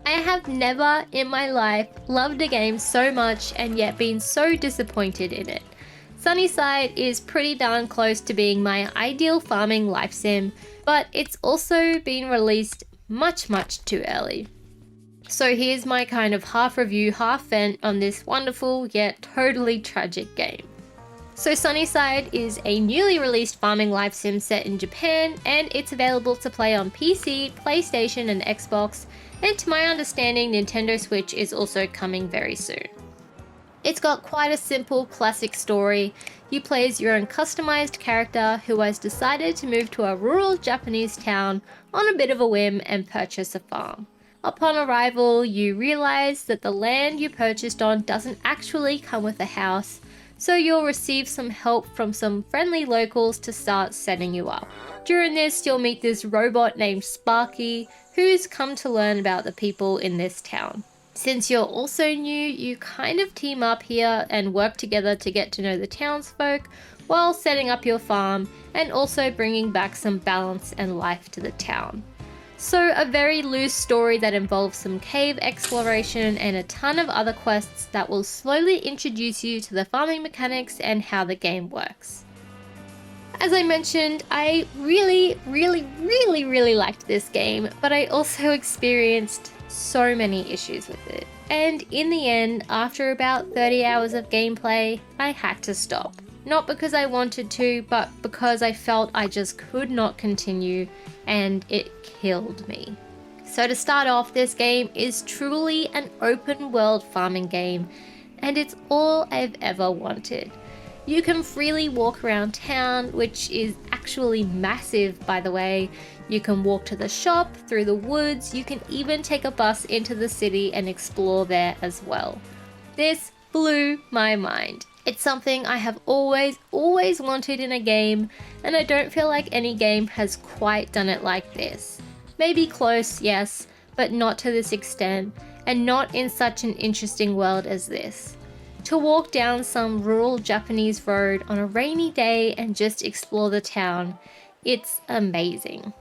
I have never in my life loved a game so much and yet been so disappointed in it. Sunnyside is pretty darn close to being my ideal farming life sim, but it's also been released much too early. So here's my kind of half review, half vent on this wonderful yet totally tragic game. So Sunnyside is a newly released farming life sim set in Japan, and it's available to play on PC, PlayStation and Xbox, and to my understanding Nintendo Switch is also coming very soon. It's got quite a simple classic story. You play as your own customized character who has decided to move to a rural Japanese town on a bit of a whim and purchase a farm. Upon arrival, you realize that the land you purchased on doesn't actually come with a house, so you'll receive some help from some friendly locals to start setting you up. During this, you'll meet this robot named Sparky, who's come to learn about the people in this town. Since you're also new, you kind of team up here and work together to get to know the townsfolk while setting up your farm and also bringing back some balance and life to the town. So a very loose story that involves some cave exploration and a ton of other quests that will slowly introduce you to the farming mechanics and how the game works. As I mentioned, I really liked this game, but I also experienced so many issues with it. And in the end, after about 30 hours of gameplay, I had to stop. Not because I wanted to, but because I felt I just could not continue and it killed me. So to start off, this game is truly an open world farming game, and it's all I've ever wanted. You can freely walk around town, which is actually massive by the way. You can walk to the shop, through the woods, you can even take a bus into the city and explore there as well. This blew my mind. It's something I have always wanted in a game, and I don't feel like any game has quite done it like this. Maybe close, yes, but not to this extent, and not in such an interesting world as this. To walk down some rural Japanese road on a rainy day and just explore the town, it's amazing.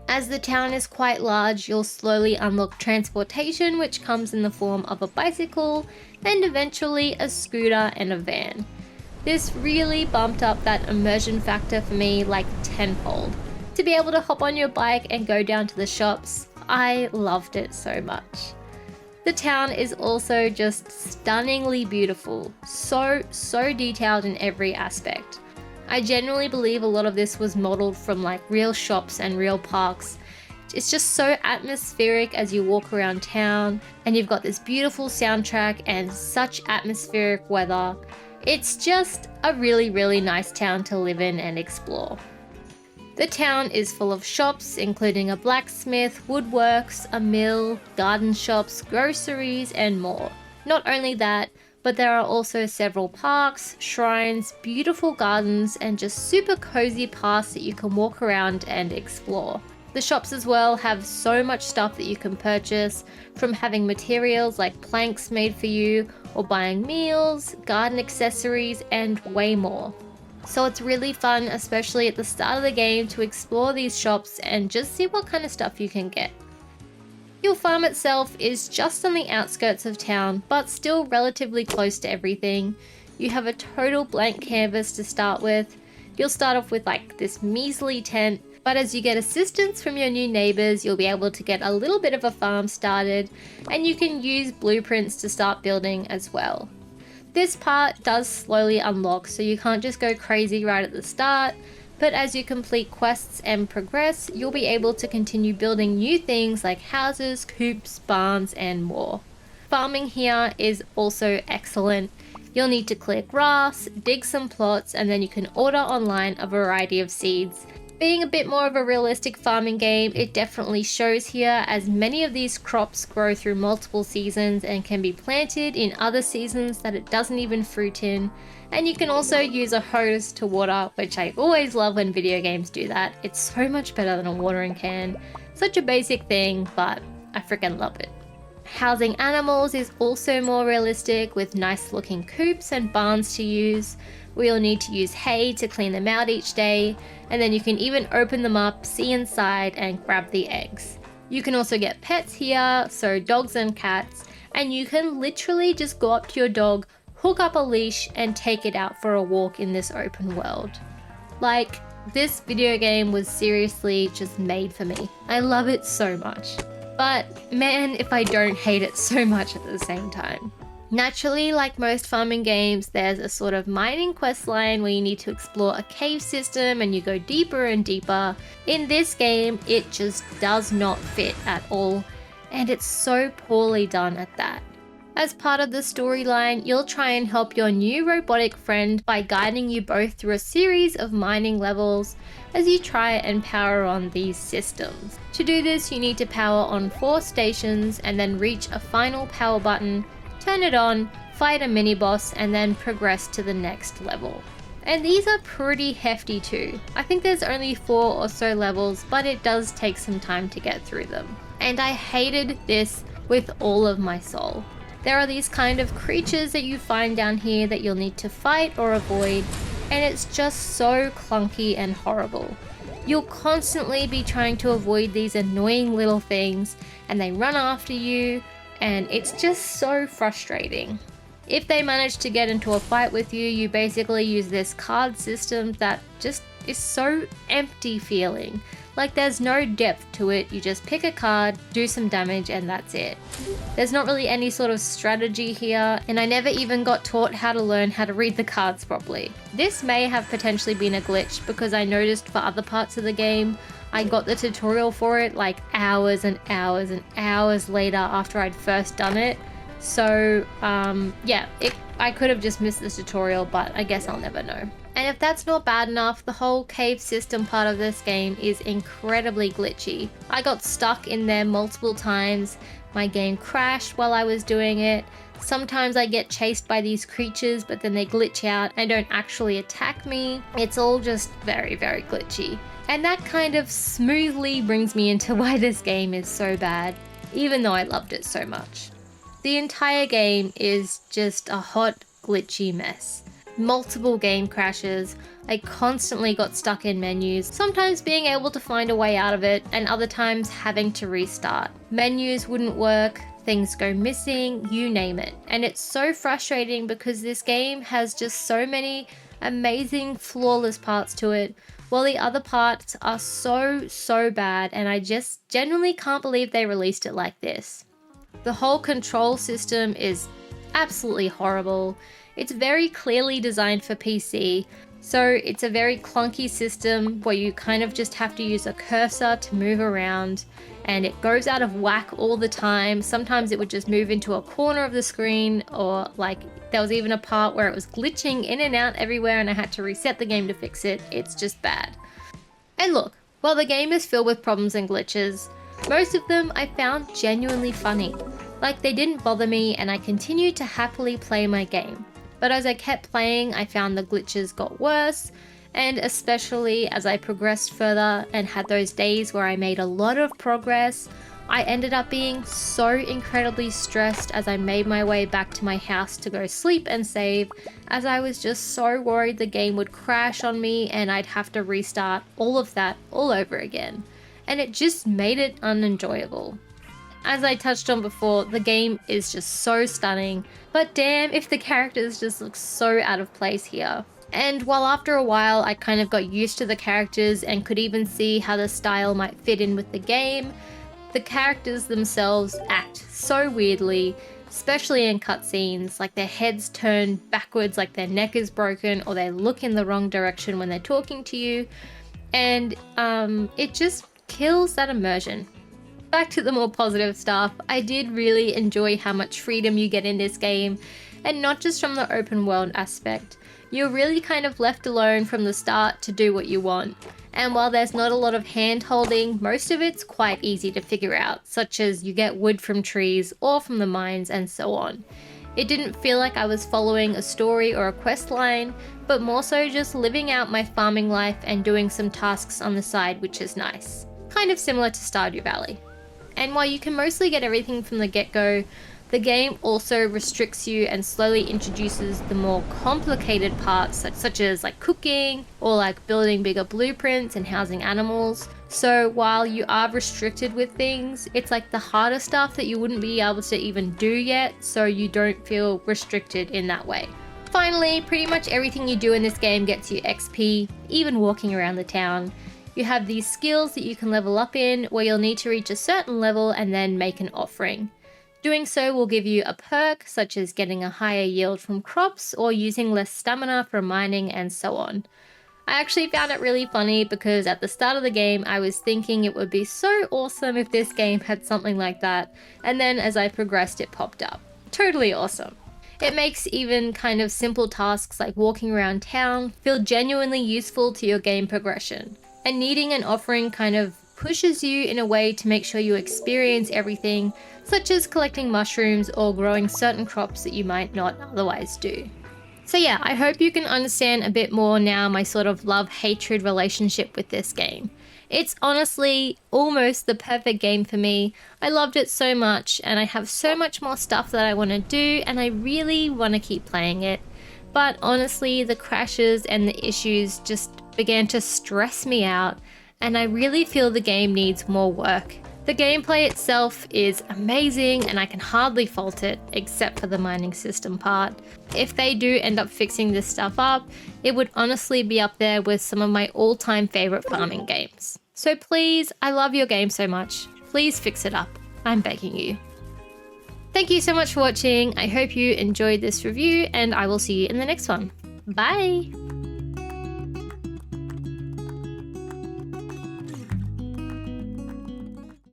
As the town is quite large, you'll slowly unlock transportation, which comes in the form of a bicycle and eventually a scooter and a van. This really bumped up that immersion factor for me like tenfold. To be able to hop on your bike and go down to the shops, I loved it so much. The town is also just stunningly beautiful, so detailed in every aspect. I genuinely believe a lot of this was modeled from like real shops and real parks. It's just so atmospheric as you walk around town, and you've got this beautiful soundtrack and such atmospheric weather. It's just a really nice town to live in and explore. The town is full of shops, including a blacksmith, woodworks, a mill, garden shops, groceries, and more. Not only that, but there are also several parks, shrines, beautiful gardens, and just super cozy paths that you can walk around and explore. The shops as well have so much stuff that you can purchase, from having materials like planks made for you, or buying meals, garden accessories, and way more. So it's really fun, especially at the start of the game, to explore these shops and just see what kind of stuff you can get. Your farm itself is just on the outskirts of town, but still relatively close to everything. You have a total blank canvas to start with. You'll start off with like this measly tent, but as you get assistance from your new neighbors, you'll be able to get a little bit of a farm started, and you can use blueprints to start building as well. This part does slowly unlock, so you can't just go crazy right at the start, but as you complete quests and progress, you'll be able to continue building new things like houses, coops, barns, and more. Farming here is also excellent. You'll need to clear grass, dig some plots, and then you can order online a variety of seeds. Being a bit more of a realistic farming game, it definitely shows here, as many of these crops grow through multiple seasons and can be planted in other seasons that it doesn't even fruit in. And you can also use a hose to water, which I always love when video games do that. It's so much better than a watering can. Such a basic thing, but I freaking love it. Housing animals is also more realistic, with nice looking coops and barns to use. We'll need to use hay to clean them out each day, and then you can even open them up, see inside, and grab the eggs. You can also get pets here, so dogs and cats, and you can literally just go up to your dog, hook up a leash, and take it out for a walk in this open world. Like, this video game was seriously just made for me. I love it so much. But man, if I don't hate it so much at the same time. Naturally, like most farming games, there's a sort of mining quest line where you need to explore a cave system and you go deeper and deeper. In this game, it just does not fit at all, and it's so poorly done at that. As part of the storyline, you'll try and help your new robotic friend by guiding you both through a series of mining levels as you try and power on these systems. To do this, you need to power on 4 stations and then reach a final power button, turn it on, fight a mini-boss, and then progress to the next level. And these are pretty hefty too. I think there's only 4 or so levels, but it does take some time to get through them. And I hated this with all of my soul. There are these kind of creatures that you find down here that you'll need to fight or avoid, and it's just so clunky and horrible. You'll constantly be trying to avoid these annoying little things, and they run after you, and it's just so frustrating. If they manage to get into a fight with you, you basically use this card system that just is so empty feeling. Like there's no depth to it, you just pick a card, do some damage, and that's it. There's not really any sort of strategy here, and I never even got taught how to learn how to read the cards properly. This may have potentially been a glitch because I noticed for other parts of the game, I got the tutorial for it like hours and hours and hours later after I'd first done it. So yeah, I could have just missed the tutorial, but I guess I'll never know. And if that's not bad enough, the whole cave system part of this game is incredibly glitchy. I got stuck in there multiple times, my game crashed while I was doing it, sometimes I get chased by these creatures but then they glitch out and don't actually attack me. It's all just very, very glitchy. And that kind of smoothly brings me into why this game is so bad, even though I loved it so much. The entire game is just a hot, glitchy mess. Multiple game crashes, I constantly got stuck in menus, sometimes being able to find a way out of it and other times having to restart. Menus wouldn't work, things go missing, you name it. And it's so frustrating because this game has just so many amazing, flawless parts to it, while the other parts are so bad, and I just genuinely can't believe they released it like this. The whole control system is absolutely horrible. It's very clearly designed for PC, so it's a very clunky system where you kind of just have to use a cursor to move around, and it goes out of whack all the time. Sometimes it would just move into a corner of the screen, or like there was even a part where it was glitching in and out everywhere and I had to reset the game to fix it. It's just bad. And look, while the game is filled with problems and glitches, most of them I found genuinely funny. Like they didn't bother me and I continued to happily play my game. But as I kept playing, I found the glitches got worse, and especially as I progressed further and had those days where I made a lot of progress, I ended up being so incredibly stressed as I made my way back to my house to go sleep and save, as I was just so worried the game would crash on me and I'd have to restart all of that all over again. And it just made it unenjoyable. As I touched on before, the game is just so stunning, but damn if the characters just look so out of place here. And while after a while I kind of got used to the characters and could even see how the style might fit in with the game, the characters themselves act so weirdly, especially in cutscenes, like their heads turn backwards like their neck is broken, or they look in the wrong direction when they're talking to you, and it just kills that immersion. Back to the more positive stuff, I did really enjoy how much freedom you get in this game, and not just from the open world aspect. You're really kind of left alone from the start to do what you want. And while there's not a lot of hand holding, most of it's quite easy to figure out, such as you get wood from trees or from the mines and so on. It didn't feel like I was following a story or a quest line, but more so just living out my farming life and doing some tasks on the side, which is nice. Kind of similar to Stardew Valley. And while you can mostly get everything from the get-go, the game also restricts you and slowly introduces the more complicated parts such as like cooking or like building bigger blueprints and housing animals, So while you are restricted with things, it's like the harder stuff that you wouldn't be able to even do yet, so you don't feel restricted in that way. Finally, pretty much everything you do in this game gets you XP, even walking around the town. You have these skills that you can level up in, where you'll need to reach a certain level and then make an offering. Doing so will give you a perk, such as getting a higher yield from crops or using less stamina from mining and so on. I actually found it really funny because at the start of the game I was thinking it would be so awesome if this game had something like that, and then as I progressed it popped up. Totally awesome. It makes even kind of simple tasks like walking around town feel genuinely useful to your game progression. And needing an offering kind of pushes you in a way to make sure you experience everything, such as collecting mushrooms or growing certain crops that you might not otherwise do. So yeah, I hope you can understand a bit more now my sort of love-hatred relationship with this game. It's honestly almost the perfect game for me. I loved it so much and I have so much more stuff that I want to do and I really want to keep playing it. But honestly, the crashes and the issues just began to stress me out and I really feel the game needs more work. The gameplay itself is amazing and I can hardly fault it, except for the mining system part. If they do end up fixing this stuff up, it would honestly be up there with some of my all-time favorite farming games. So please, I love your game so much. Please fix it up. I'm begging you. Thank you so much for watching. I hope you enjoyed this review and I will see you in the next one. Bye!